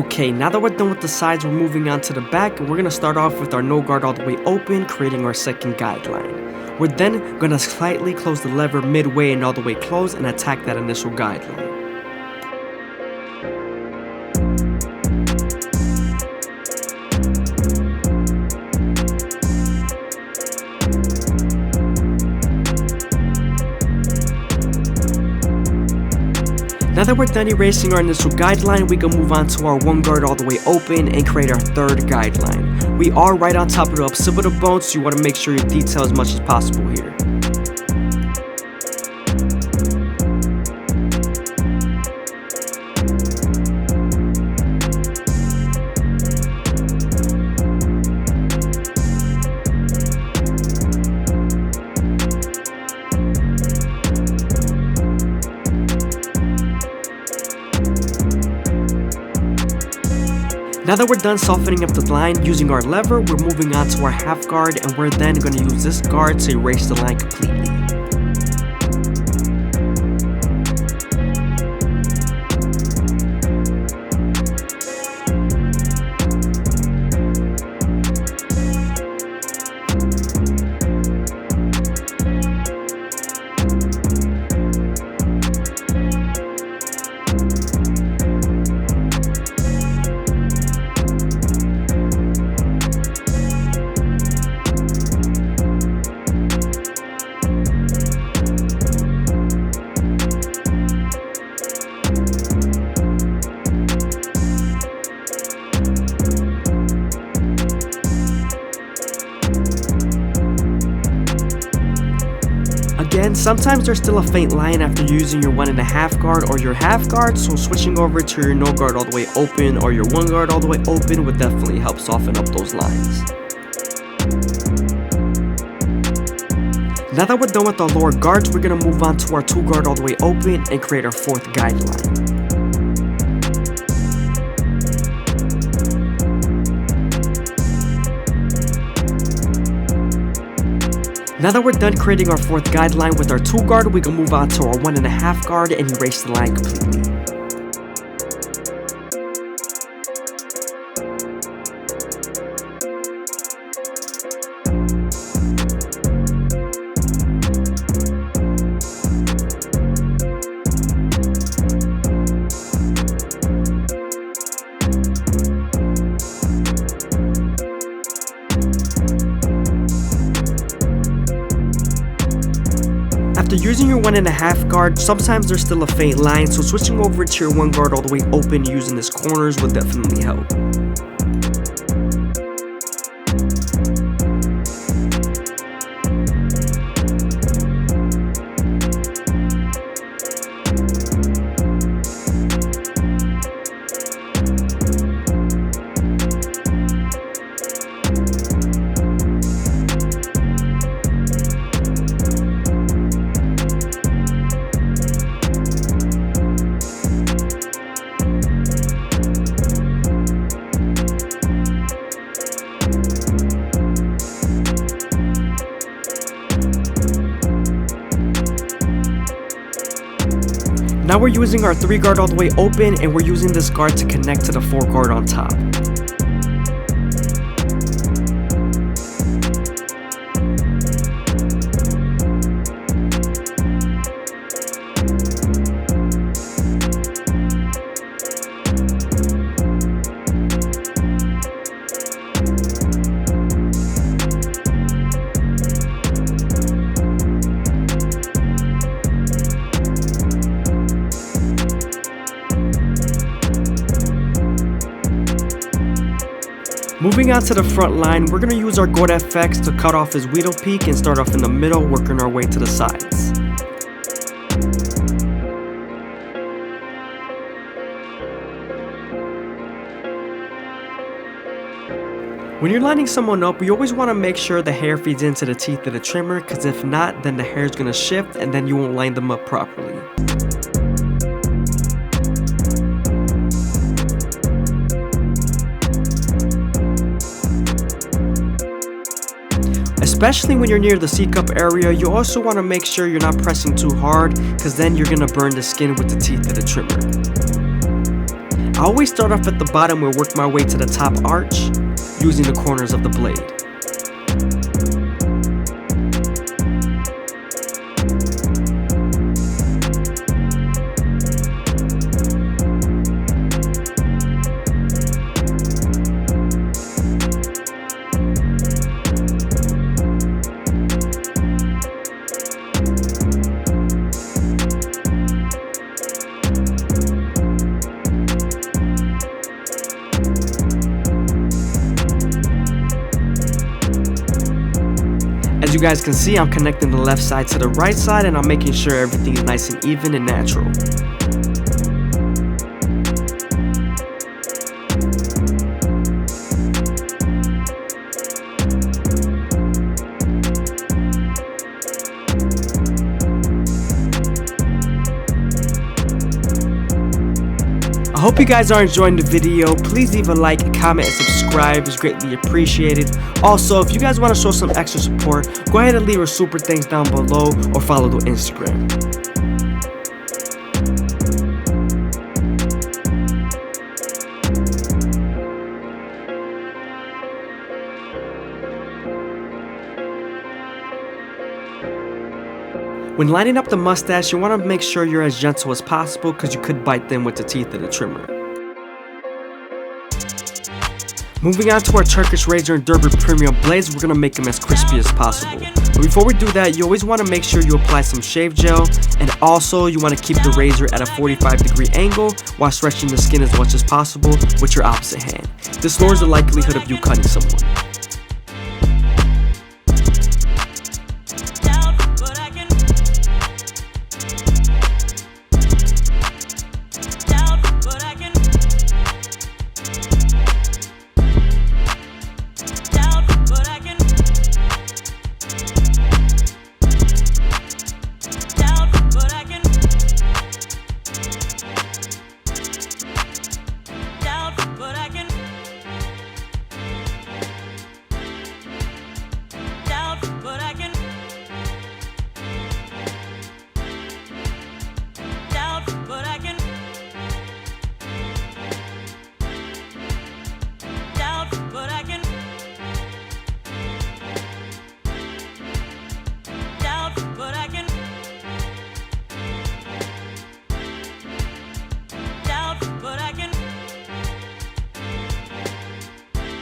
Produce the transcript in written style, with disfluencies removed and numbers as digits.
Okay, now that we're done with the sides, we're moving on to the back, and we're going to start off with our no guard all the way open, creating our second guideline. We're then going to slightly close the lever midway and all the way closed and attack that initial guideline. Now that we're done erasing our initial guideline, we can move on to our one guard all the way open and create our third guideline. We are right on top of the occipital bone, so you want to make sure you detail as much as possible here. Now that we're done softening up the line using our lever, we're moving on to our half guard, and we're then going to use this guard to erase the line completely. Again, sometimes there's still a faint line after using your 1.5 guard or your half guard, so switching over to your no guard all the way open or your one guard all the way open would definitely help soften up those lines. Now that we're done with our lower guards, we're going to move on to our 2 guard all the way open and create our fourth guideline. Now that we're done creating our fourth guideline with our 2 guard, we can move on to our 1.5 guard and erase the line completely. After using your 1.5 guard, sometimes there's still a faint line, so switching over to your 1 guard all the way open using its corners would definitely help. Now we're using our 3 guard all the way open, and we're using this guard to connect to the 4 guard on top. Moving on to the front line, we're going to use our Gold FX to cut off his Weedle peak and start off in the middle, working our way to the sides. When you're lining someone up, you always want to make sure the hair feeds into the teeth of the trimmer, because if not, then the hair is going to shift and then you won't line them up properly. Especially when you're near the C-cup area, you also want to make sure you're not pressing too hard, because then you're going to burn the skin with the teeth of the trimmer. I always start off at the bottom and work my way to the top arch using the corners of the blade. As you guys can see, I'm connecting the left side to the right side, and I'm making sure everything is nice and even and natural. I hope you guys are enjoying the video. Please leave a like, comment, and subscribe. It's greatly appreciated. Also, if you guys want to show some extra support, go ahead and leave a super thanks down below or follow the Instagram. When lining up the mustache, you want to make sure you're as gentle as possible because you could bite them with the teeth of the trimmer. Moving on to our Turkish razor and Derby premium blades, we're going to make them as crispy as possible. But before we do that, you always want to make sure you apply some shave gel, and also you want to keep the razor at a 45-degree angle while stretching the skin as much as possible with your opposite hand. This lowers the likelihood of you cutting someone.